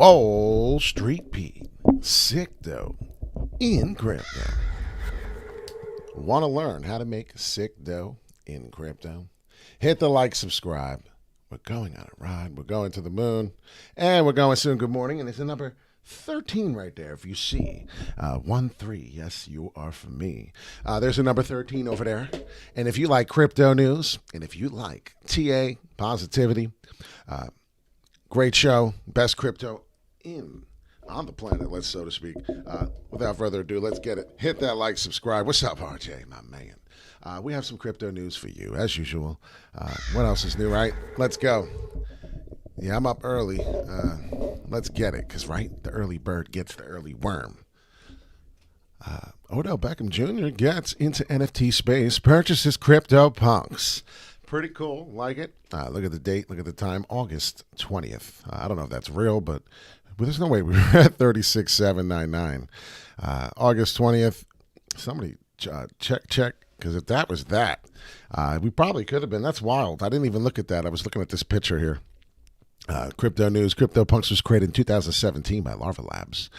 Wall Street Pete. Sick dough in crypto. Want to learn how to make sick dough in crypto? Hit the like, subscribe. We're going on a ride. We're going to the moon. And we're going soon. Good morning. And it's the number 13 right there. If you see 1-3, yes, you are for me. There's a number 13 over there. And if you like crypto news, and if you like TA, positivity, great show, best crypto on the planet, let's so to speak. Without further ado, let's get it. Hit that like, subscribe. What's up, RJ, my man? We have some crypto news for you, as usual. What else is new, right? Let's go. Yeah, I'm up early. Let's get it, because, right, the early bird gets the early worm. Odell Beckham Jr. gets into NFT space, purchases CryptoPunks. Pretty cool. Like it. Look at the date. Look at the time. August 20th. I don't know if that's real, but there's no way we were at 36,799. August 20th. Somebody check. Because if that was that, we probably could have been. That's wild. I didn't even look at that. I was looking at this picture here. Crypto news. CryptoPunks was created in 2017 by Larva Labs.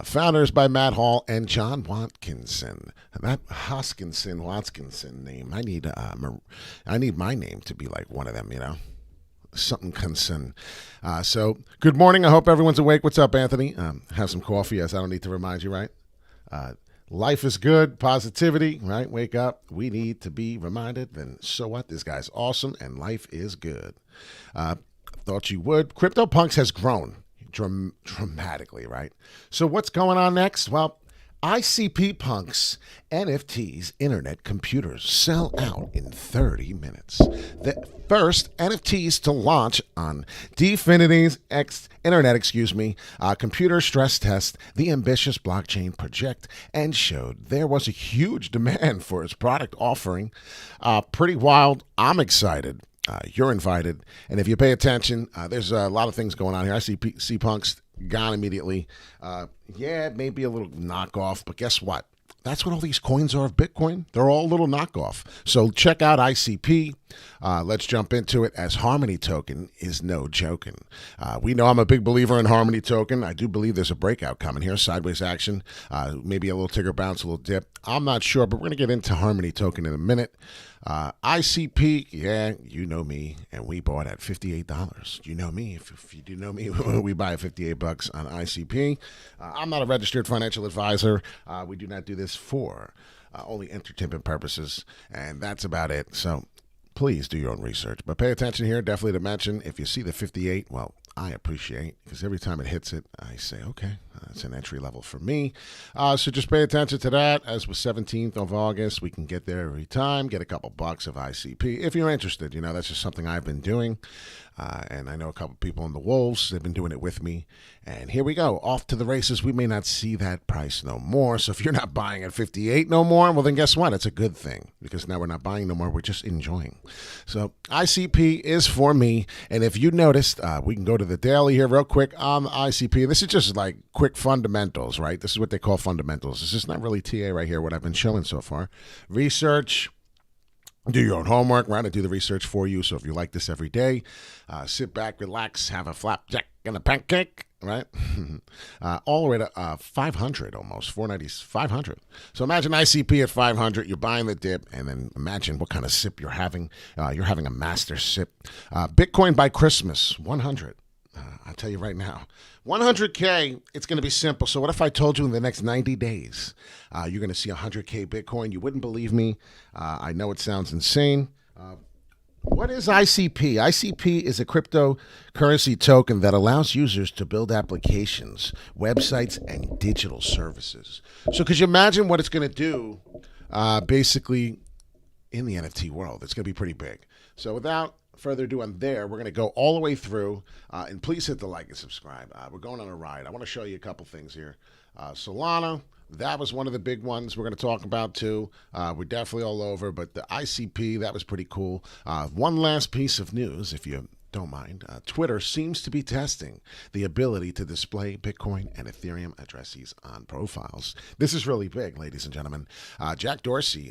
Founders by Matt Hall and John Watkinson. That Watkinson name. I need my name to be like one of them, you know. Something concern. So, good morning. I hope everyone's awake. What's up, Anthony? Have some coffee. Yes, I don't need to remind you, right? Life is good. Positivity, right? Wake up. We need to be reminded. Then so what? This guy's awesome, and life is good. Thought you would. CryptoPunks has grown dramatically, right? So what's going on next? Well, ICP Punks, NFTs, internet computers sell out in 30 minutes. The first NFTs to launch on Definity's computer stress test, the ambitious blockchain project, and showed there was a huge demand for its product offering. Pretty wild. I'm excited. You're invited. And if you pay attention, there's a lot of things going on here. I see Punks gone immediately. Yeah, it may be a little knockoff, but guess what? That's what all these coins are of Bitcoin. They're all a little knockoff. So check out ICP. Let's jump into it, as Harmony Token is no joking. We know I'm a big believer in Harmony Token. I do believe there's a breakout coming here, sideways action, maybe a little ticker bounce, a little dip. I'm not sure, but we're going to get into Harmony Token in a minute. ICP, yeah, you know me, and we bought at $58. You know me. If you do know me, we buy at $58 on ICP. I'm not a registered financial advisor. We do not do this for only entertainment purposes, and that's about it. So please do your own research. But pay attention here, definitely to mention, if you see the 58, well, I appreciate, because every time it hits it, I say, okay, it's an entry level for me. So just pay attention to that. As with 17th of August, we can get there every time, get a couple bucks of ICP. If you're interested, you know, that's just something I've been doing. And I know a couple people in the Wolves, they've been doing it with me. And here we go, off to the races. We may not see that price no more. So if you're not buying at 58 no more, well, then guess what? It's a good thing, because now we're not buying no more. We're just enjoying. So ICP is for me. And if you noticed, we can go to the daily here real quick on the ICP. This is just like quick fundamentals, right? This is what they call fundamentals. This is not really TA right here, what I've been showing so far. Research. Do your own homework, right? I do the research for you. So if you like this every day, sit back, relax, have a flapjack and a pancake, right? All the way to 500 almost, 490, 500. So imagine ICP at 500, you're buying the dip, and then imagine what kind of sip you're having. You're having a master sip. Bitcoin by Christmas, 100. I'll tell you right now, 100K, it's going to be simple. So what if I told you in the next 90 days, you're going to see 100K Bitcoin? You wouldn't believe me. I know it sounds insane. What is ICP? ICP is a cryptocurrency token that allows users to build applications, websites, and digital services. So could you imagine what it's going to do basically in the NFT world? It's going to be pretty big. So without further ado on there, we're going to go all the way through, and please hit the like and subscribe. We're going on a ride. I want to show you a couple things here. Solana, that was one of the big ones we're going to talk about too. We're definitely all over, but the ICP, that was pretty cool. One last piece of news, if you don't mind. Twitter seems to be testing the ability to display Bitcoin and Ethereum addresses on profiles. This is really big, ladies and gentlemen. Jack Dorsey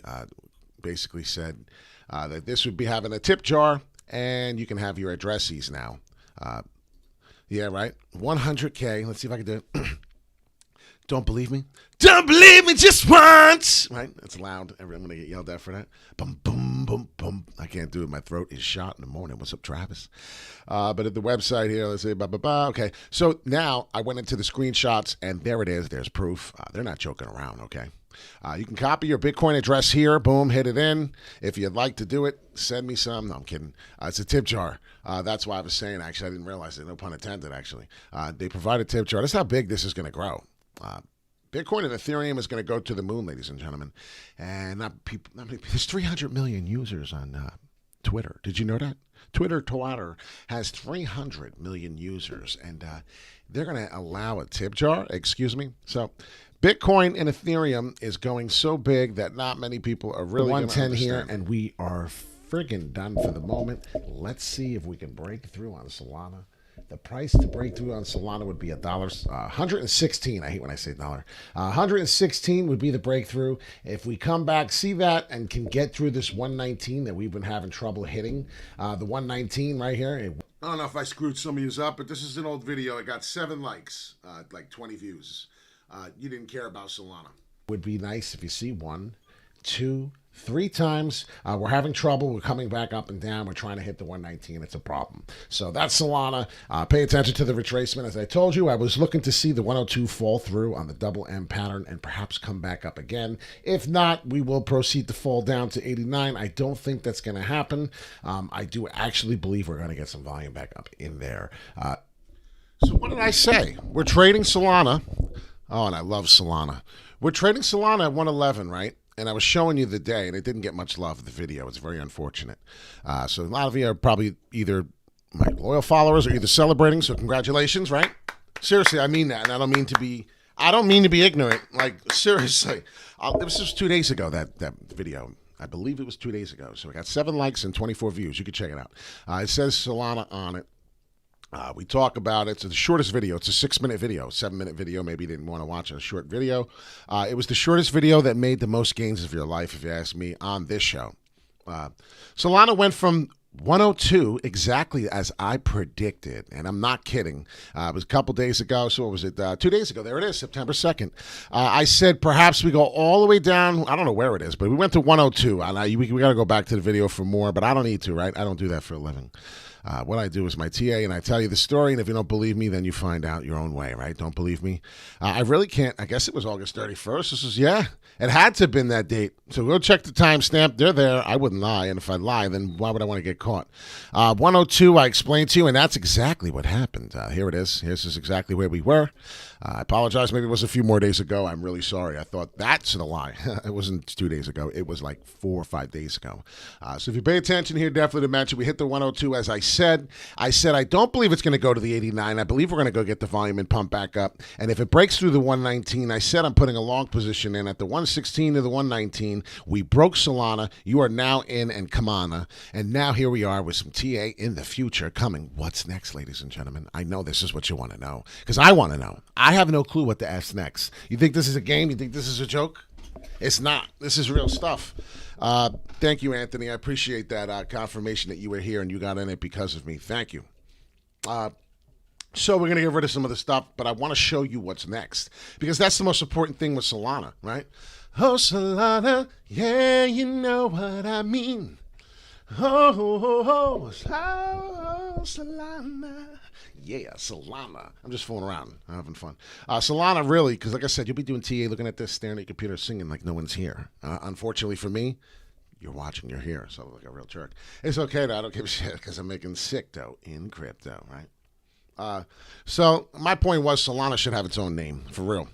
basically said that this would be having a tip jar, and you can have your addresses now. Yeah, right. 100K. Let's see if I can do it. Don't believe me? Don't believe me just once. Right? That's loud. I'm going to get yelled at for that. Boom, boom, boom, boom. I can't do it. My throat is shot in the morning. What's up, Travis? But at the website here, let's say, blah, blah, blah. Okay. So now I went into the screenshots, and there it is. There's proof. They're not joking around, okay? You can copy your Bitcoin address here. Boom, hit it in. If you'd like to do it, send me some. No, I'm kidding. It's a tip jar. That's why I was saying, actually, I didn't realize it. No pun intended, actually. They provide a tip jar. That's how big this is going to grow. Bitcoin and Ethereum is going to go to the moon, ladies and gentlemen. And not many, there's 300 million users on Twitter. Did you know that? Twitter has 300 million users, and they're going to allow a tip jar. Excuse me. So Bitcoin and Ethereum is going so big that not many people are really going to understand. 110 here, and we are friggin' done for the moment. Let's see if we can break through on Solana. The price to break through on Solana would be $116. I hate when I say dollar. 116 would be the breakthrough. If we come back, see that, and can get through this 119 that we've been having trouble hitting, the 119 right here. I don't know if I screwed some of you up, but this is an old video. It got 7 likes, like 20 views. You didn't care about Solana. Would be nice if you see 1, 2, 3 times. We're having trouble. We're coming back up and down. We're trying to hit the 119. It's a problem. So that's Solana. Pay attention to the retracement. As I told you, I was looking to see the 102 fall through on the double M pattern and perhaps come back up again. If not, we will proceed to fall down to 89. I don't think that's going to happen. I do actually believe we're going to get some volume back up in there. So what did I say? We're trading Solana. Oh, and I love Solana. We're trading Solana at 111, right? And I was showing you the day, and it didn't get much love in the video. It's very unfortunate. So a lot of you are probably either my loyal followers or either celebrating. So congratulations, right? Seriously, I mean that, and I don't mean to be ignorant. Like seriously, this was 2 days ago. That video. I believe it was 2 days ago. So we got 7 likes and 24 views. You can check it out. It says Solana on it. We talk about it. It's the shortest video. It's a 6-minute video, 7-minute video. Maybe you didn't want to watch a short video. It was the shortest video that made the most gains of your life, if you ask me, on this show. Solana went from 102 exactly as I predicted, and I'm not kidding. It was a couple days ago. So what was it? 2 days ago. There it is, September 2nd. I said perhaps we go all the way down. I don't know where it is, but we went to 102. And we got to go back to the video for more, but I don't need to, right? I don't do that for a living. What I do is my TA, and I tell you the story, and if you don't believe me, then you find out your own way, right? Don't believe me? I really can't. I guess it was August 31st. This is, it had to have been that date. So go check the timestamp. They're there. I wouldn't lie, and if I lie, then why would I want to get caught? 102, I explained to you, and that's exactly what happened. Here it is. This is exactly where we were. I apologize. Maybe it was a few more days ago. I'm really sorry. I thought that's a lie. It wasn't 2 days ago. It was like 4 or 5 days ago. So if you pay attention here, definitely to mention, we hit the 102 as I said. I don't believe it's going to go to the 89. I believe we're going to go get the volume and pump back up. And if it breaks through the 119, I said I'm putting a long position in at the 116 to the 119. We broke Solana. You are now in and Kamana. And now here we are with some TA in the future coming. What's next, ladies and gentlemen? I know this is what you want to know because I want to know. I have no clue what the F's next. You think this is a game? You think this is a joke? It's not. This is real stuff. Thank you, Anthony. I appreciate that confirmation that you were here and you got in it because of me. Thank you. So we're going to get rid of some of the stuff, but I want to show you what's next because that's the most important thing with Solana, right? Oh, Solana, yeah, you know what I mean. Oh, Solana. Yeah, Solana. I'm just fooling around. I'm having fun. Solana, really, because like I said, you'll be doing TA, looking at this, staring at your computer, singing like no one's here. Unfortunately for me, you're watching, you're here, so I look like a real jerk. It's okay, though. I don't give a shit because I'm making sick dough in crypto, right? So my point was Solana should have its own name, for real.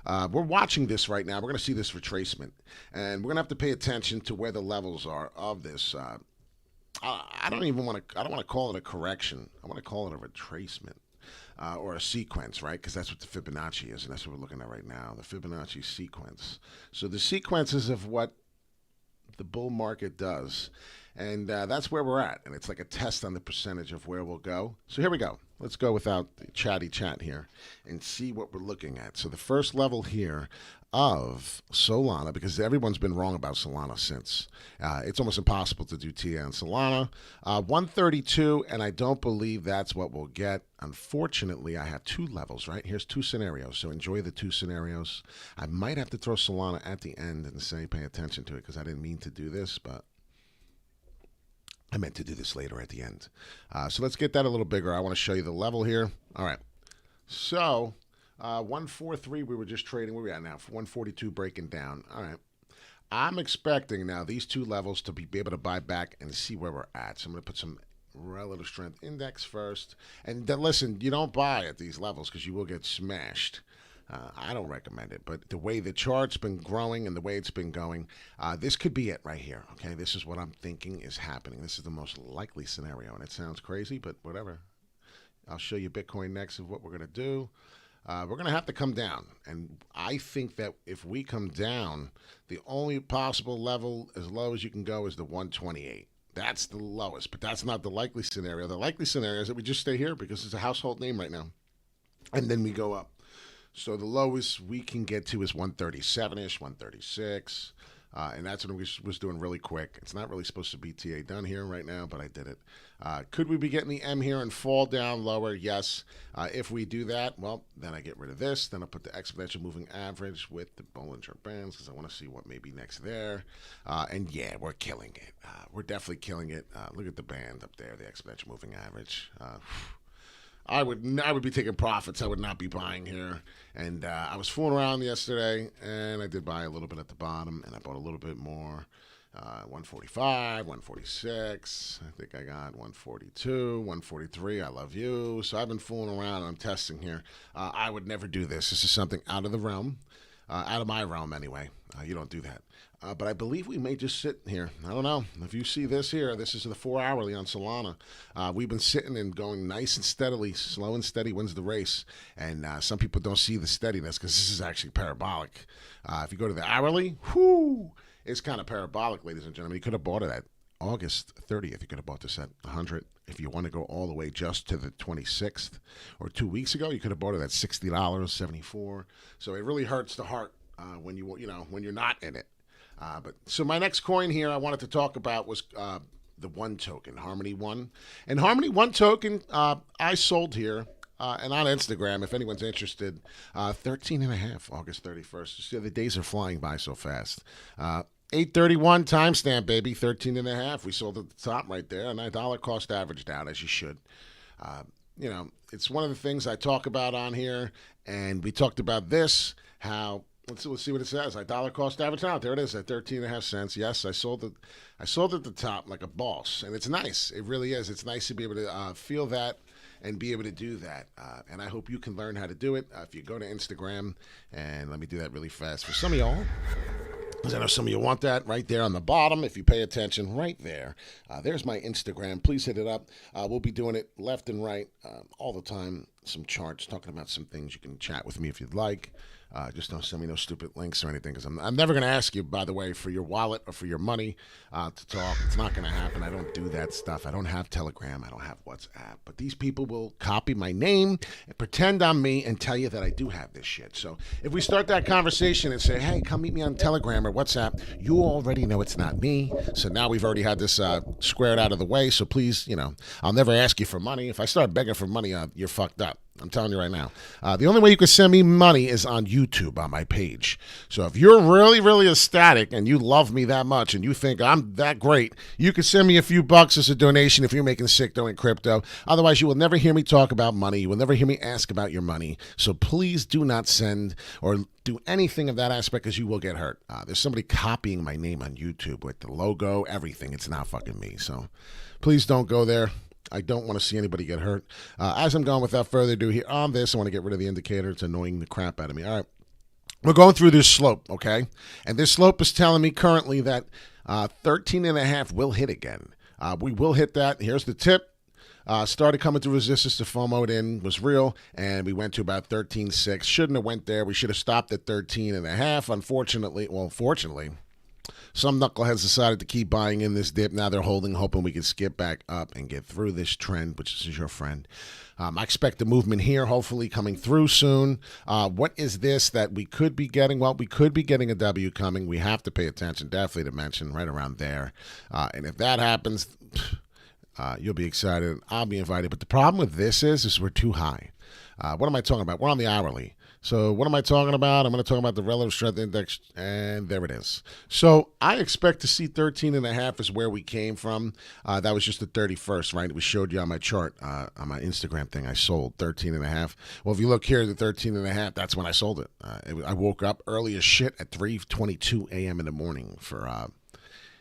We're watching this right now. We're going to see this retracement, and we're going to have to pay attention to where the levels are of this. I don't want to call it a correction. I want to call it a retracement or a sequence, right? Because that's what the Fibonacci is, and that's what we're looking at right now, the Fibonacci sequence. So the sequences of what the bull market does. And that's where we're at. And it's like a test on the percentage of where we'll go. So here we go. Let's go without the chatty chat here and see what we're looking at. So the first level here of Solana, because everyone's been wrong about Solana since. It's almost impossible to do TA on Solana. 132, and I don't believe that's what we'll get. Unfortunately, I have two levels, right? Here's two scenarios, so enjoy the two scenarios. I might have to throw Solana at the end and say pay attention to it because I didn't mean to do this, but I meant to do this later at the end. So let's get that a little bigger. I want to show you the level here. All right. So 143 we were just trading. Where are we at now? 142 breaking down. All right. I'm expecting now these two levels to be able to buy back and see where we're at. So I'm going to put some relative strength index first. And then, listen, you don't buy at these levels because you will get smashed. I don't recommend it, but the way the chart's been growing and the way it's been going, this could be it right here. Okay, this is what I'm thinking is happening. This is the most likely scenario, and it sounds crazy, but whatever. I'll show you Bitcoin next of what we're going to do. We're going to have to come down, and I think that if we come down, the only possible level as low as you can go is the 128. That's the lowest, but that's not the likely scenario. The likely scenario is that we just stay here because it's a household name right now, and then we go up. So the lowest we can get to is 137-ish, 136, and that's what I was doing really quick. It's not really supposed to be TA done here right now, but I did it. Could we be getting the M here and fall down lower? Yes. If we do that, well, then I get rid of this. Then I'll put the exponential moving average with the Bollinger Bands because I want to see what may be next there. And yeah, we're killing it. We're definitely killing it. Look at the band up there, the exponential moving average. I would be taking profits. I would not be buying here. And I was fooling around yesterday, and I did buy a little bit at the bottom, and I bought a little bit more. 145, 146. I think I got 142, 143. I love you. So I've been fooling around, and I'm testing here. I would never do this. This is something out of the realm, out of my realm anyway. You don't do that. But I believe we may just sit here. I don't know. If you see this here, this is the 4-hourly on Solana. We've been sitting and going nice and steadily. Slow and steady wins the race. And some people don't see the steadiness because this is actually parabolic. If you go to the hourly, whoo, it's kind of parabolic, ladies and gentlemen. You could have bought it at August 30th. You could have bought this at 100. If you want to go all the way just to the 26th or 2 weeks ago, you could have bought it at $60, $74. So it really hurts the heart when you're not in it. But so my next coin here I wanted to talk about was the One token, Harmony One. And Harmony One token I sold here and on Instagram if anyone's interested. 13.5 August 31st. See, the days are flying by so fast. 831 timestamp, baby. 13.5. We sold at the top right there, and $1 cost averaged out as you should. It's one of the things I talk about on here, and we talked about this how. Let's see what it says. $1 cost average out. There it is at 13.5 cents. Yes, I sold it at the top like a boss, and it's nice. It really is. It's nice to be able to feel that and be able to do that. And I hope you can learn how to do it. If you go to Instagram, and let me do that really fast for some of y'all, because I know some of you want that right there on the bottom. If you pay attention, right there. There's my Instagram. Please hit it up. We'll be doing it left and right all the time. Some charts, talking about some things. You can chat with me if you'd like. Just don't send me no stupid links or anything because I'm never going to ask you, by the way, for your wallet or for your money to talk. It's not going to happen. I don't do that stuff. I don't have Telegram. I don't have WhatsApp. But these people will copy my name and pretend I'm me and tell you that I do have this shit. So if we start that conversation and say, hey, come meet me on Telegram or WhatsApp, you already know it's not me. So now we've already had this squared out of the way. So please, I'll never ask you for money. If I start begging for money, you're fucked up. I'm telling you right now. The only way you can send me money is on YouTube on my page. So if you're really, really ecstatic and you love me that much and you think I'm that great, you can send me a few bucks as a donation if you're making sick dough in crypto. Otherwise, you will never hear me talk about money. You will never hear me ask about your money. So please do not send or do anything of that aspect because you will get hurt. There's somebody copying my name on YouTube with the logo, everything. It's not fucking me. So please don't go there. I don't want to see anybody get hurt. As I'm going, without further ado here on this, I want to get rid of the indicator. It's annoying the crap out of me. All right. We're going through this slope, okay? And this slope is telling me currently that 13.5 will hit again. We will hit that. Here's the tip. Started coming to resistance to FOMO it in, was real, and we went to about 13.6. Shouldn't have went there. We should have stopped at 13.5. Fortunately, Some knuckleheads decided to keep buying in this dip. Now they're holding, hoping we can skip back up and get through this trend, which is your friend. I expect a movement here, hopefully coming through soon. What is this that we could be getting? Well, we could be getting a W coming. We have to pay attention, definitely to mention right around there. And if that happens, you'll be excited. I'll be invited. But the problem with this is we're too high. What am I talking about? We're on the hourly. So what am I talking about? I'm going to talk about the relative strength index, and there it is. So I expect to see 13.5 is where we came from. That was just the 31st, right? We showed you on my chart, on my Instagram thing. I sold 13.5. Well, if you look here at the 13.5, that's when I sold it. I woke up early as shit at 3:22 a.m. in the morning for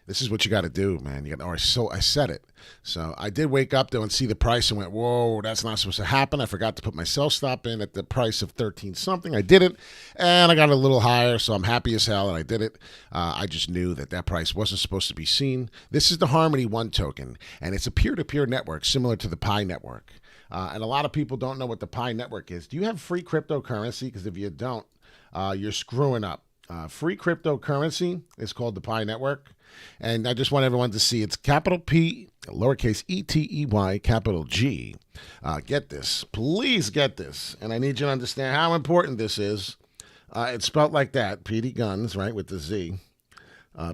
this is what you got to do, man. I said it. So I did wake up, though, and see the price and went, whoa, that's not supposed to happen. I forgot to put my sell stop in at the price of 13-something. I did it, and I got a little higher, so I'm happy as hell, and I did it. I just knew that price wasn't supposed to be seen. This is the Harmony 1 token, and it's a peer-to-peer network similar to the Pi network. And a lot of people don't know what the Pi network is. Do you have free cryptocurrency? Because if you don't, you're screwing up. Free cryptocurrency is called the Pi network. And I just want everyone to see it's capital P, lowercase ETEY, capital G. Get this. Please get this. And I need you to understand how important this is. It's spelled like that, PD Guns, right, with the Z.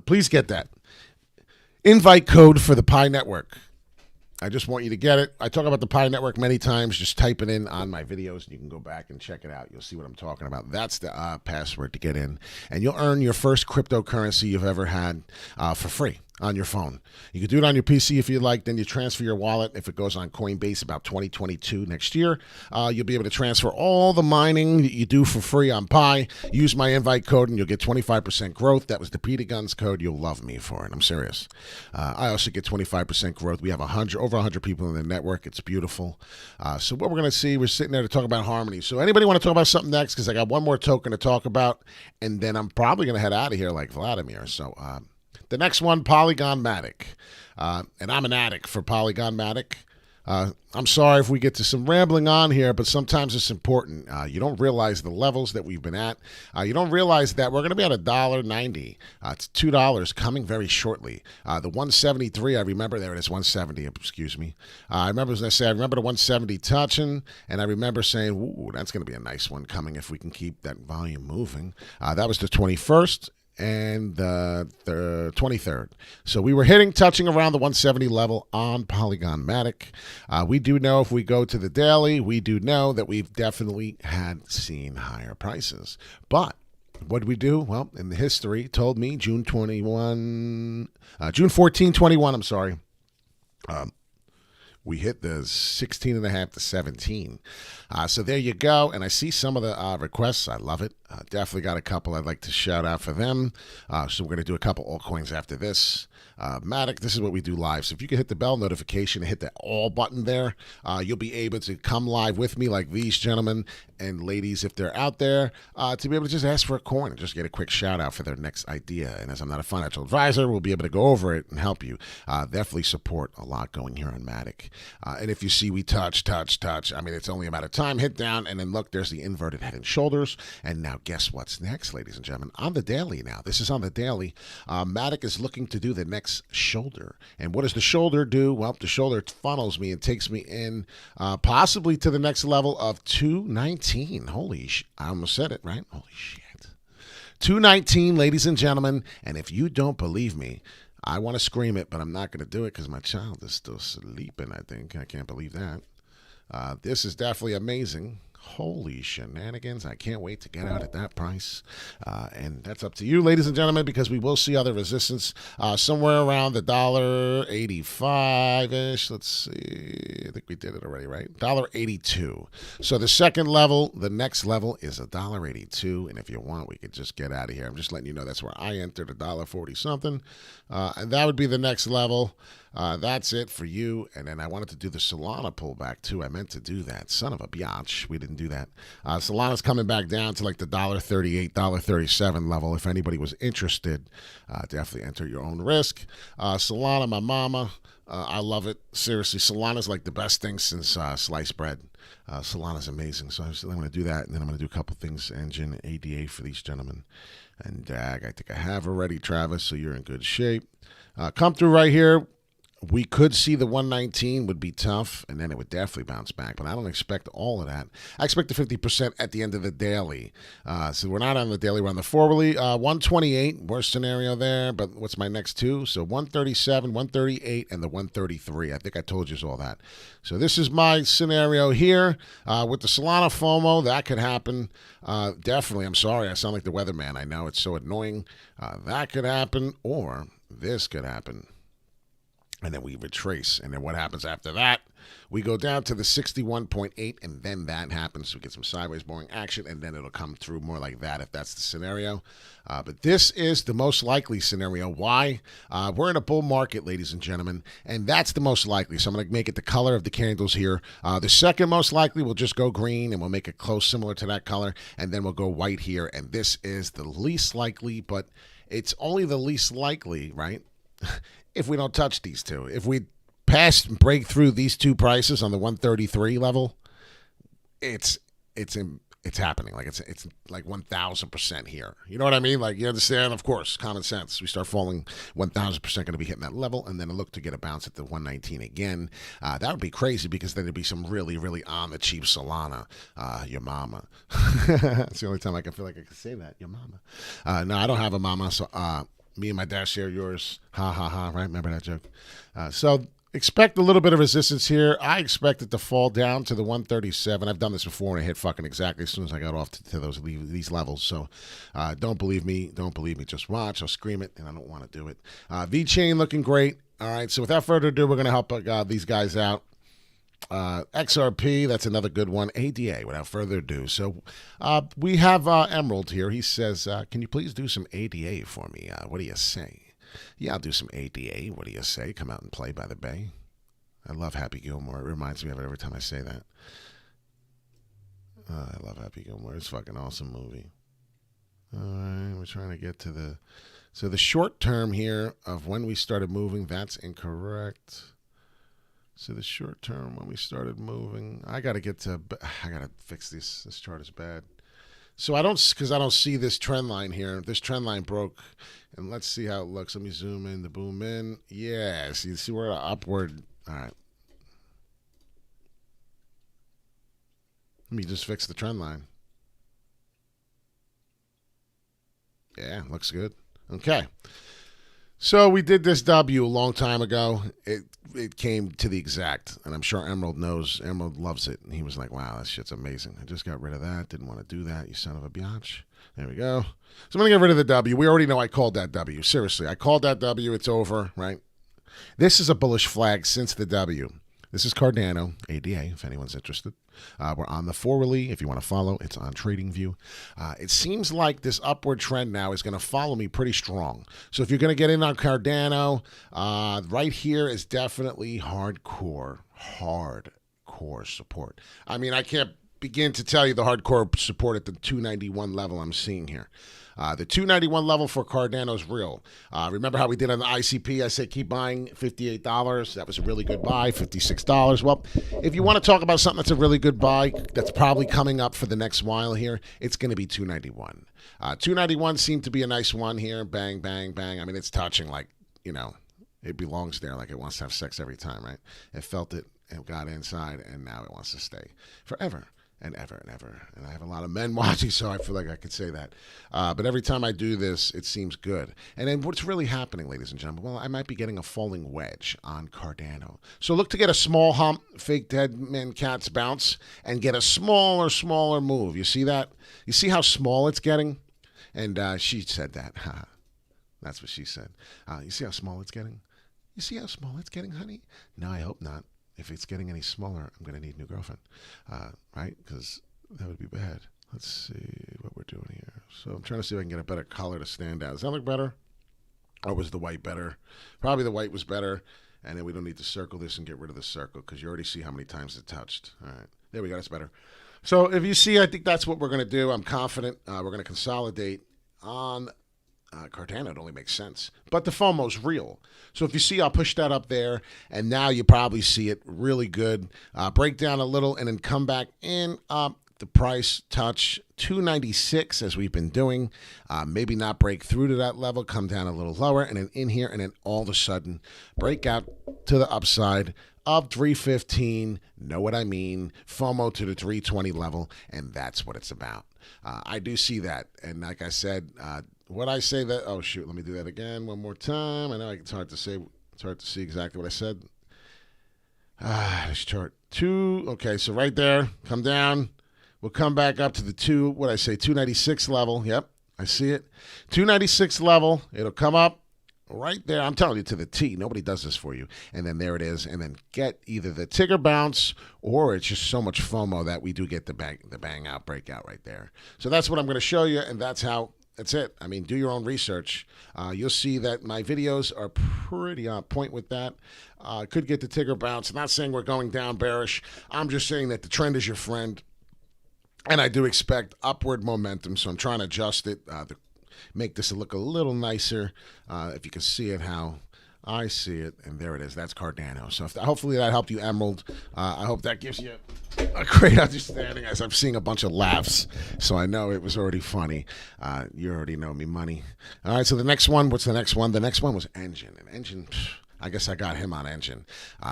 Please get that. Invite code for the Pi network. I just want you to get it. I talk about the Pi network many times. Just type it in on my videos, and you can go back and check it out. You'll see what I'm talking about. That's the password to get in, and you'll earn your first cryptocurrency you've ever had for free on your phone. You can do it on your PC if you like. Then you transfer your wallet. If it goes on Coinbase about 2022 next year, you'll be able to transfer all the mining that you do for free on Pi. Use my invite code, and you'll get 25% growth. That was the Peter Guns code. You'll love me for it. I'm serious. I also get 25% growth. We have over 100 people in the network. It's beautiful. So what we're going to see, we're sitting there to talk about Harmony. So anybody want to talk about something next? Because I got one more token to talk about, and then I'm probably going to head out of here like Vladimir. So the next one, Polygonmatic. And I'm an addict for Polygonmatic. I'm sorry if we get to some rambling on here, but sometimes it's important. You don't realize the levels that we've been at. You don't realize that we're going to be at $1.90. It's $2 coming very shortly. The 173, I remember, there it is, 170, excuse me. I remember the 170 touching, and I remember saying, ooh, that's going to be a nice one coming if we can keep that volume moving. That was the 21st. And the 23rd. So we were touching around the 170 level on Polygonmatic. We do know if we go to the daily, we do know that we've definitely seen higher prices. But what did we do? Well, in the history, told me June 14, 21, I'm sorry. We hit the 16.5 to 17. So there you go. And I see some of the requests. I love it. Definitely got a couple I'd like to shout out for them. So we're going to do a couple altcoins after this. Matic, this is what we do live. So if you can hit the bell notification and hit that all button there, you'll be able to come live with me like these gentlemen and ladies, if they're out there, to be able to just ask for a coin and just get a quick shout out for their next idea. And as I'm not a financial advisor, we'll be able to go over it and help you. Definitely support a lot going here on Matic. And if you see we touch, I mean, it's only a matter of time. Hit down, and then look, there's the inverted head and shoulders. And now guess what's next, ladies and gentlemen? On the daily now. This is on the daily. Matic is looking to do the next shoulder. And what does the shoulder do? Well, the shoulder funnels me and takes me in possibly to the next level of 219. Holy I almost said it, right? Holy shit. 219, ladies and gentlemen. And if you don't believe me, I want to scream it, but I'm not going to do it because my child is still sleeping, I think. I can't believe that. This is definitely amazing. Holy shenanigans. I can't wait to get out at that price. And that's up to you, ladies and gentlemen, because we will see other resistance somewhere around the $1.85-ish. Let's see. I think we did it already, right? $1.82. So the second level, the next level is $1.82. And if you want, we could just get out of here. I'm just letting you know that's where I entered, $1.40 something. And that would be the next level. That's it for you. And then I wanted to do the Solana pullback too. I meant to do that. Son of a biatch. We didn't do that. Solana's coming back down to like the $1.38, $1.37 level. If anybody was interested, definitely enter your own risk. Solana, my mama. I love it. Seriously, Solana's like the best thing since sliced bread. Solana's amazing. So I'm going to do that, and then I'm going to do a couple things, Enjin, ADA for these gentlemen. And DAG, I think I have already, Travis, so you're in good shape. Come through right here. We could see the 119 would be tough, and then it would definitely bounce back. But I don't expect all of that. I expect the 50% at the end of the daily. So we're not on the daily, we're on the forwardly. 128, worst scenario there. But what's my next two? So 137, 138, and the 133. I think I told you all that. So this is my scenario here. With the Solana FOMO, that could happen. Definitely, I'm sorry. I sound like the weatherman. I know it's so annoying. That could happen, or this could happen. And then we retrace. And then what happens after that? We go down to the 61.8, and then that happens. We get some sideways boring action, and then it'll come through more like that if that's the scenario. But this is the most likely scenario. Why? We're in a bull market, ladies and gentlemen, and that's the most likely. So I'm going to make it the color of the candles here. The second most likely, we'll just go green, and we'll make it close similar to that color, and then we'll go white here. And this is the least likely, but it's only the least likely, right? If we don't touch these two. If we pass and break through these two prices on the 133 level, it's happening. Like it's like 1,000% here. You know what I mean? Like, you understand? Of course, common sense. We start falling 1,000% going to be hitting that level, and then look to get a bounce at the 119 again. That would be crazy because then there'd be some really, really on the cheap Solana. Your mama. It's the only time I can feel like I can say that. Your mama. No, I don't have a mama, so me and my dad share yours. Ha, ha, ha, right? Remember that joke? So expect a little bit of resistance here. I expect it to fall down to the 137. I've done this before, and it hit fucking exactly as soon as I got off to these levels. So don't believe me. Don't believe me. Just watch. I'll scream it, and I don't want to do it. V-Chain looking great. All right, so without further ado, we're going to help these guys out. XRP, that's another good one. ADA, without further ado. So we have Emerald here. He says, can you please do some ADA for me? What do you say? Yeah, I'll do some ADA. What do you say? Come out and play by the bay. I love Happy Gilmore. It reminds me of it every time I say that. I love Happy Gilmore. It's a fucking awesome movie. All right, we're trying to get to the... So the short term here of when we started moving, that's incorrect. So the short term when we started moving, I got to fix this. This chart is bad. So I don't see this trend line here. This trend line broke, and let's see how it looks. Let me zoom in, the boom in. Yes, you see we're upward. All right. Let me just fix the trend line. Yeah, looks good. Okay. So we did this W a long time ago. It came to the exact, and I'm sure Emerald knows. Emerald loves it. And he was like, wow, that shit's amazing. I just got rid of that. Didn't want to do that, you son of a biatch. There we go. So I'm going to get rid of the W. We already know I called that W. Seriously, I called that W. It's over, right? This is a bullish flag since the W. This is Cardano, ADA, if anyone's interested. We're on the forwardly. If you want to follow, it's on TradingView. It seems like this upward trend now is going to follow me pretty strong. So if you're going to get in on Cardano, right here is definitely hardcore support. I mean, I can't begin to tell you the hardcore support at the 291 level I'm seeing here. The 291 level for Cardano is real. Remember how we did on the ICP? I said keep buying $58. That was a really good buy, $56. Well, if you want to talk about something that's a really good buy, that's probably coming up for the next while here, it's going to be 291. 291 seemed to be a nice one here. Bang, bang, bang. I mean, it's touching like, you know, it belongs there like it wants to have sex every time, right? It felt it, it got inside, and now it wants to stay forever. And ever and ever. And I have a lot of men watching, so I feel like I could say that. But every time I do this, it seems good. And then what's really happening, ladies and gentlemen? Well, I might be getting a falling wedge on Cardano. So look to get a small hump, fake dead man cat's bounce, and get a smaller move. You see that? You see how small it's getting? And she said that. That's what she said. You see how small it's getting? You see how small it's getting, honey? No, I hope not. If it's getting any smaller, I'm going to need a new girlfriend, right? Because that would be bad. Let's see what we're doing here. So I'm trying to see if I can get a better color to stand out. Does that look better? Or was the white better? Probably the white was better. And then we don't need to circle this and get rid of the circle because you already see how many times it touched. All right. There we go. That's better. So if you see, I think that's what we're going to do. I'm confident we're going to consolidate on Cardano, it only makes sense. But the FOMO's real. So if you see, I'll push that up there, and now you probably see it really good. Break down a little and then come back in up. The price touch 296 as we've been doing. Maybe not break through to that level, come down a little lower, and then in here, and then all of a sudden break out to the upside of 315. Know what I mean? FOMO to the 320 level, and that's what it's about. I do see that, and like I said, what I say that, oh shoot, let me do that again one more time. I know it's hard to say, it's hard to see exactly what I said. This chart, okay, so right there, come down. We'll come back up to the 296 level. Yep, I see it. 296 level. It'll come up right there. I'm telling you, to the T. Nobody does this for you. And then there it is. And then get either the ticker bounce, or it's just so much FOMO that we do get the bang out breakout right there. So that's what I'm going to show you, and that's it. I mean, do your own research. You'll see that my videos are pretty on point with that. Could get the ticker bounce. I'm not saying we're going down bearish. I'm just saying that the trend is your friend. And I do expect upward momentum, so I'm trying to adjust it, make this look a little nicer. If you can see it how I see it, and there it is. That's Cardano. So hopefully that helped you, Emerald. I hope that gives you a great understanding, as I'm seeing a bunch of laughs, so I know it was already funny. You already know me, money. All right, so the next one, what's the next one? The next one was Enjin. And Enjin, I guess I got him on Enjin.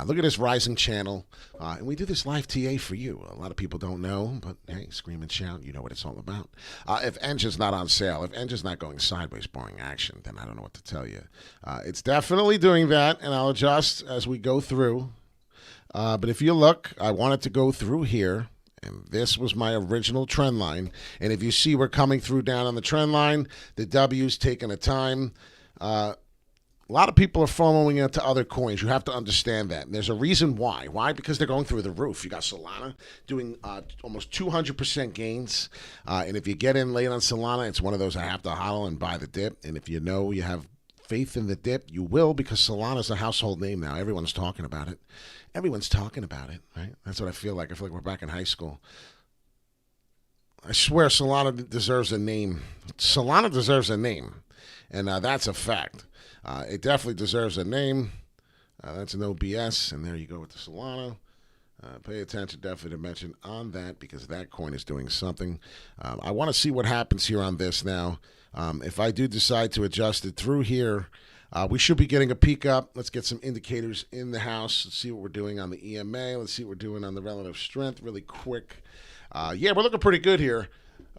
Look at this rising channel. And we do this live TA for you. A lot of people don't know, but hey, scream and shout. You know what it's all about. If Enjin's not on sale, if Enjin's not going sideways, boring action, then I don't know what to tell you. It's definitely doing that, and I'll adjust as we go through. But if you look, I wanted to go through here. And this was my original trend line. And if you see, we're coming through down on the trend line. The W's taking a time. A lot of people are FOMOing into other coins. You have to understand that. And there's a reason why. Why? Because they're going through the roof. You got Solana doing almost 200% gains. And if you get in late on Solana, it's one of those I have to hodl and buy the dip. And if you know you have faith in the dip, you will, because Solana's a household name now. Everyone's talking about it. Everyone's talking about it, right? That's what I feel like. I feel like we're back in high school. I swear Solana deserves a name. Solana deserves a name. And that's a fact. It definitely deserves a name. That's no BS. And there you go with the Solana. Pay attention, definitely to mention on that, because that coin is doing something. I want to see what happens here on this now. If I do decide to adjust it through here, we should be getting a peek up. Let's get some indicators in the house. Let's see what we're doing on the EMA. Let's see what we're doing on the relative strength really quick. Yeah, we're looking pretty good here.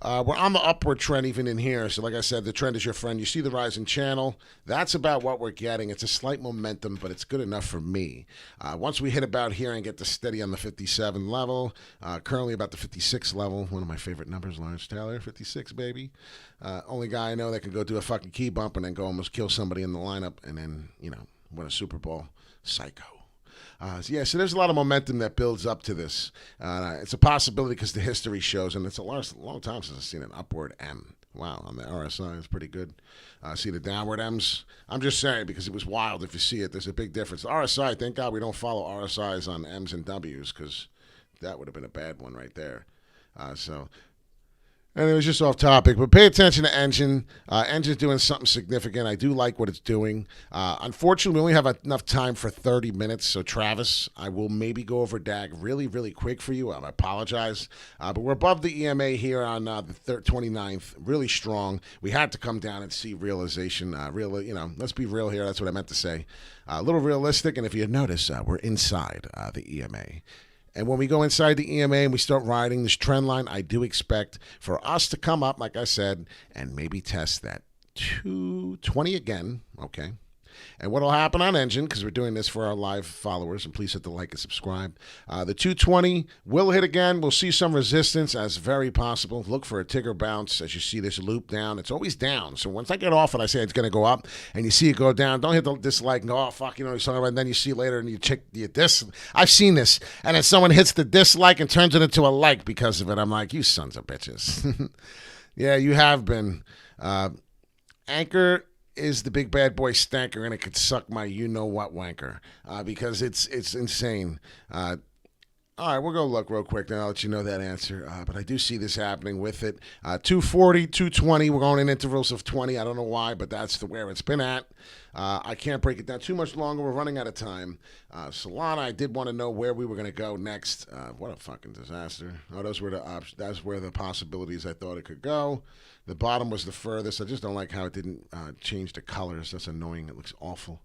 We're on the upward trend even in here. So like I said, the trend is your friend. You see the rising channel. That's about what we're getting. It's a slight momentum, but it's good enough for me. Once we hit about here and get to steady on the 57 level, currently about the 56 level, one of my favorite numbers, Lawrence Taylor, 56, baby. Only guy I know that can go do a fucking key bump and then go almost kill somebody in the lineup and then, win a Super Bowl. Psycho. So there's a lot of momentum that builds up to this. It's a possibility because the history shows, and it's a long time since I've seen an upward M. Wow, on the RSI, it's pretty good. See the downward M's? I'm just saying, because it was wild. If you see it, there's a big difference. The RSI, thank God we don't follow RSIs on M's and W's, because that would have been a bad one right there. And it was just off topic, but pay attention to Enjin. Enjin's doing something significant. I do like what it's doing. Unfortunately, we only have enough time for 30 minutes. So, Travis, I will maybe go over DAG really, really quick for you. I apologize. But we're above the EMA here on the 29th. Really strong. We had to come down and see realization. Let's be real here. That's what I meant to say. A little realistic. And if you notice, we're inside the EMA. And when we go inside the EMA and we start riding this trend line, I do expect for us to come up, like I said, and maybe test that 220 again, okay? And what will happen on Enjin, because we're doing this for our live followers, and please hit the like and subscribe. The 220 will hit again. We'll see some resistance, as very possible. Look for a ticker bounce as you see this loop down. It's always down. So once I get off it, I say it's going to go up, and you see it go down. Don't hit the dislike and go, oh, fuck, he's talking about it. And then you see later, and you check the I've seen this. And then someone hits the dislike and turns it into a like because of it. I'm like, you sons of bitches. Yeah, you have been. Anchor is the big bad boy stanker, and it could suck my you-know-what wanker, because it's insane. All right, we'll go look real quick, then I'll let you know that answer. But I do see this happening with it. 240, 220. We're going in intervals of 20. I don't know why, but that's where it's been at. I can't break it down too much longer. We're running out of time. Solana, I did want to know where we were going to go next. What a fucking disaster. Oh, those were the options. That's where the possibilities I thought it could go. The bottom was the furthest. I just don't like how it didn't change the colors. That's annoying. It looks awful.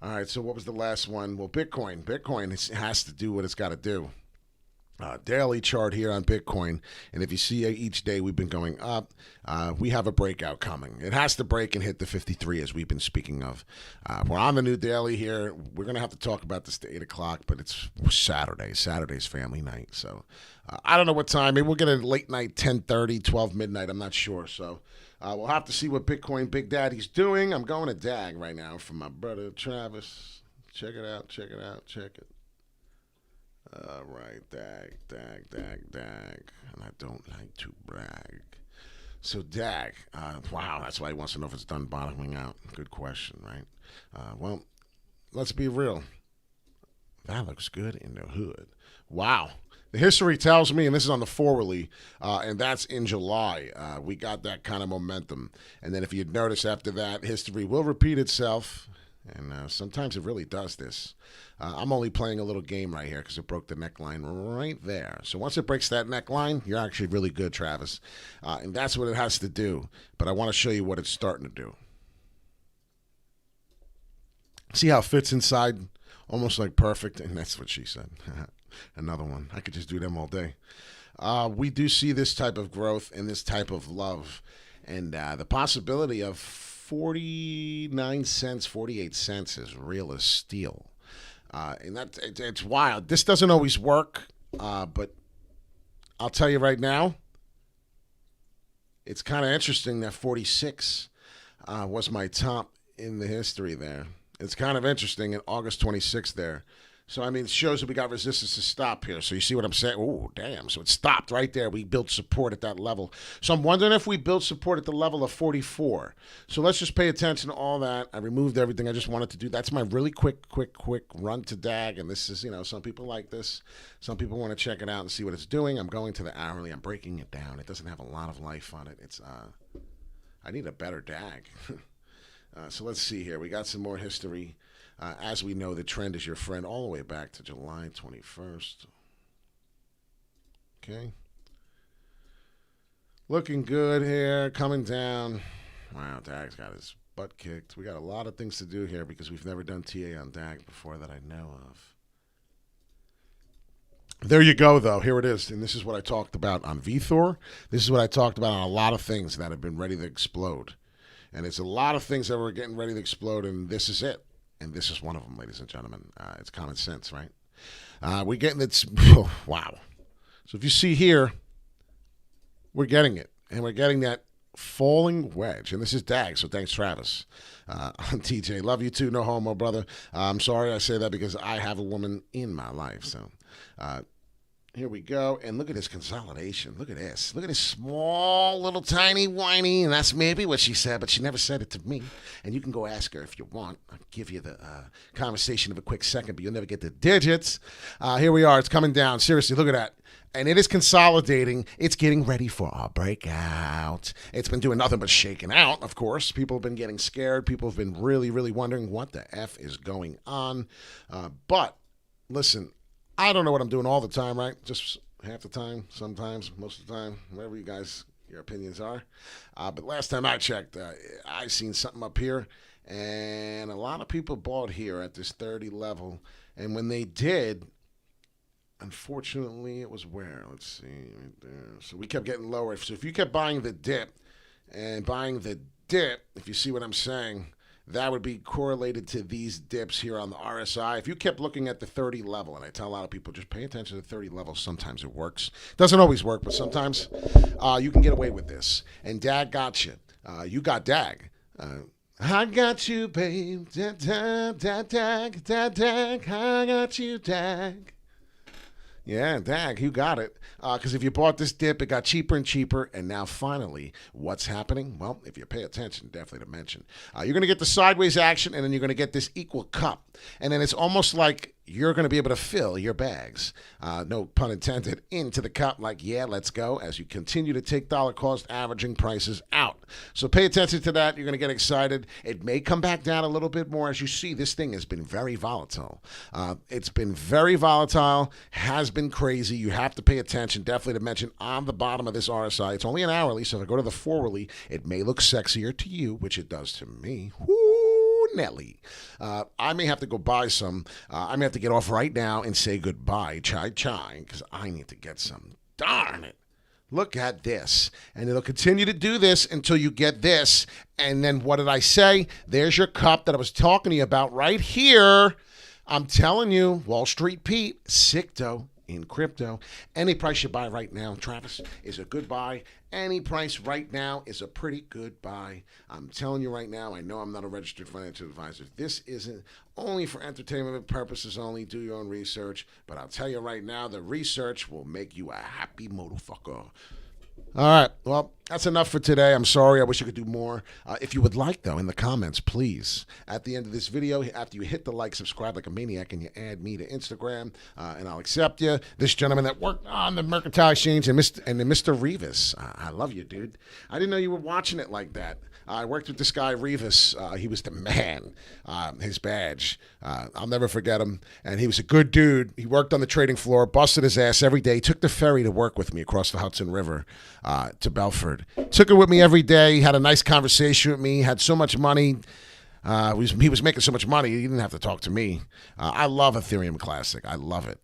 All right, so what was the last one? Well, Bitcoin. Bitcoin has to do what it's got to do. Daily chart here on Bitcoin, and if you see each day we've been going up, we have a breakout coming. It has to break and hit the 53 as we've been speaking of. We're on the new daily here. We're going to have to talk about this to 8 o'clock, but it's Saturday. Saturday's family night, so I don't know what time. Maybe we'll get a late night, 10:30, 12 midnight. I'm not sure, so we'll have to see what Bitcoin Big Daddy's doing. I'm going to DAG right now from my brother Travis. Check it out, check it out, check it. All right, DAG. And I don't like to brag. So DAG, wow, that's why he wants to know if it's done bottoming out. Good question, right? Well, let's be real. That looks good in the hood. Wow. The history tells me, and this is on the forwardly, and that's in July. We got that kind of momentum. And then if you'd notice after that, history will repeat itself. And sometimes it really does this. I'm only playing a little game right here because it broke the neckline right there. So once it breaks that neckline, you're actually really good, Travis. And that's what it has to do. But I want to show you what it's starting to do. See how it fits inside? Almost like perfect. And that's what she said. Another one. I could just do them all day. We do see this type of growth and this type of love. And the possibility of 49 cents, 48 cents is real as steel. And it's wild. This doesn't always work, but I'll tell you right now, it's kind of interesting that 46 was my top in the history there. It's kind of interesting in August 26th there. So, I mean, it shows that we got resistance to stop here. So you see what I'm saying? Oh, damn. So it stopped right there. We built support at that level. So I'm wondering if we built support at the level of 44. So let's just pay attention to all that. I removed everything I just wanted to do. That's my really quick run to DAG. And this is, some people like this. Some people want to check it out and see what it's doing. I'm going to the hourly. I'm breaking it down. It doesn't have a lot of life on it. It's I need a better DAG. So let's see here. We got some more history. As we know, the trend is your friend all the way back to July 21st. Okay. Looking good here. Coming down. Wow, DAG's got his butt kicked. We got a lot of things to do here because we've never done TA on DAG before that I know of. There you go, though. Here it is. And this is what I talked about on VThor. This is what I talked about on a lot of things that have been ready to explode. And it's a lot of things that were getting ready to explode, and this is it. And this is one of them, ladies and gentlemen. It's common sense, right? We're getting it. Oh, wow. So if you see here, we're getting it. And we're getting that falling wedge. And this is DAG, so thanks, Travis. I'm TJ. Love you too. No homo, brother. I'm sorry I say that because I have a woman in my life. So here we go. And look at this consolidation. Look at this. Look at this small, little, tiny, whiny. And that's maybe what she said, but she never said it to me. And you can go ask her if you want. I'll give you the conversation of a quick second, but you'll never get the digits. Here we are. It's coming down. Seriously, look at that. And it is consolidating. It's getting ready for our breakout. It's been doing nothing but shaking out, of course. People have been getting scared. People have been really, really wondering what the F is going on. But, listen, I don't know what I'm doing all the time, right? Just half the time, sometimes, most of the time, whatever you guys, your opinions are. But last time I checked, I seen something up here, and a lot of people bought here at this 30 level. And when they did, unfortunately, it was where? Let's see, right there. So we kept getting lower. So if you kept buying the dip, if you see what I'm saying, that would be correlated to these dips here on the RSI. If you kept looking at the 30 level, and I tell a lot of people, just pay attention to the 30 level. Sometimes it works. Doesn't always work, but sometimes you can get away with this. And DAG got you. You got DAG. I got you, babe. DAG. I got you, DAG. Yeah, DAG, you got it. Because if you bought this dip, it got cheaper and cheaper. And now, finally, what's happening? Well, if you pay attention, definitely to mention. You're going to get the sideways action, and then you're going to get this equal cup. And then it's almost like you're going to be able to fill your bags, no pun intended, into the cup like, yeah, let's go, as you continue to take dollar cost averaging prices out. So pay attention to that. You're going to get excited. It may come back down a little bit more. As you see, this thing has been very volatile. It's been very volatile, has been crazy. You have to pay attention. Definitely to mention on the bottom of this RSI, it's only an hourly, so if I go to the 4-hourly, it may look sexier to you, which it does to me. Woo, Nelly. I may have to go buy some. I may have to get off right now and say goodbye, chai, because I need to get some. Darn it. Look at this. And it'll continue to do this until you get this. And then what did I say? There's your cup that I was talking to you about right here. I'm telling you, Wall Street Pete, Sicto in crypto. Any price you buy right now, Travis, is a good buy. Any price right now is a pretty good buy. I'm telling you right now, I know I'm not a registered financial advisor. This isn't only for entertainment purposes only. Do your own research. But I'll tell you right now, the research will make you a happy motherfucker. All right. Well, that's enough for today. I'm sorry. I wish I could do more. If you would like, though, in the comments, please, at the end of this video, after you hit the like, subscribe like a maniac, and you add me to Instagram, and I'll accept you. This gentleman that worked on the Mercantile Exchange, and Mr. Rivas. I love you, dude. I didn't know you were watching it like that. I worked with this guy, Rivas. He was the man. His badge. I'll never forget him. And he was a good dude. He worked on the trading floor, busted his ass every day. He took the ferry to work with me across the Hudson River to Belford. Took it with me every day. He had a nice conversation with me. He had so much money. He was making so much money, he didn't have to talk to me. I love Ethereum Classic. I love it.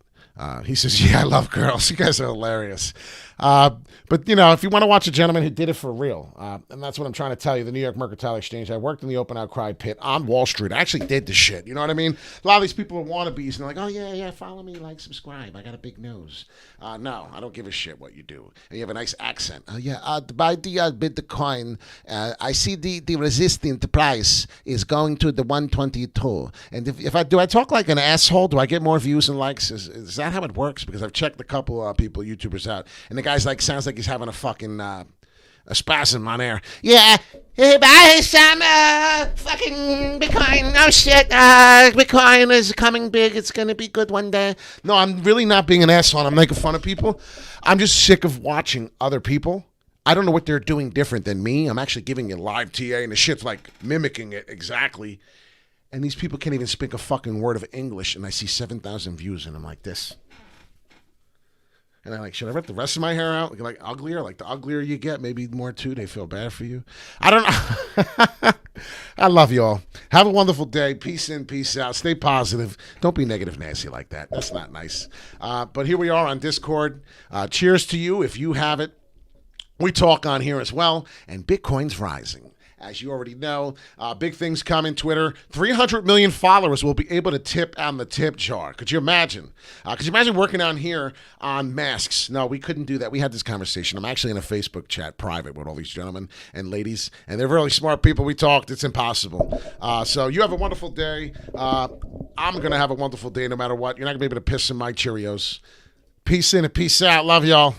He says, yeah, I love girls. You guys are hilarious. But, you know, if you want to watch a gentleman who did it for real, and that's what I'm trying to tell you, the New York Mercantile Exchange, I worked in the open outcry pit on Wall Street. I actually did the shit. You know what I mean? A lot of these people are wannabes, and they're like, oh, yeah, follow me, like, subscribe. I got a big nose. No, I don't give a shit what you do. And you have a nice accent. By the Bitcoin, I see the resistant price is going to the 122. And if I talk like an asshole, do I get more views and likes? Is that how it works? Because I've checked a couple people, YouTubers out, and the guy's like, sounds like he's having a fucking a spasm on air. Yeah, buy some fucking Bitcoin. Oh shit, Bitcoin is coming big. It's gonna be good one day. No, I'm really not being an asshole. I'm making fun of people. I'm just sick of watching other people. I don't know what they're doing different than me. I'm actually giving you live TA, and the shit's like mimicking it exactly. And these people can't even speak a fucking word of English, and I see 7,000 views, and I'm like this. And I'm like, should I rip the rest of my hair out? Like uglier? Like the uglier you get, maybe more too. They feel bad for you. I don't know. I love you all. Have a wonderful day. Peace in, peace out. Stay positive. Don't be negative Nancy like that. That's not nice. But here we are on Discord. Cheers to you if you have it. We talk on here as well. And Bitcoin's rising. As you already know, big things coming. Twitter, 300 million followers will be able to tip on the tip jar. Could you imagine? Could you imagine working on here on masks? No, we couldn't do that. We had this conversation. I'm actually in a Facebook chat private with all these gentlemen and ladies, and they're really smart people. We talked. It's impossible. So you have a wonderful day. I'm going to have a wonderful day no matter what. You're not going to be able to piss in my Cheerios. Peace in and peace out. Love y'all.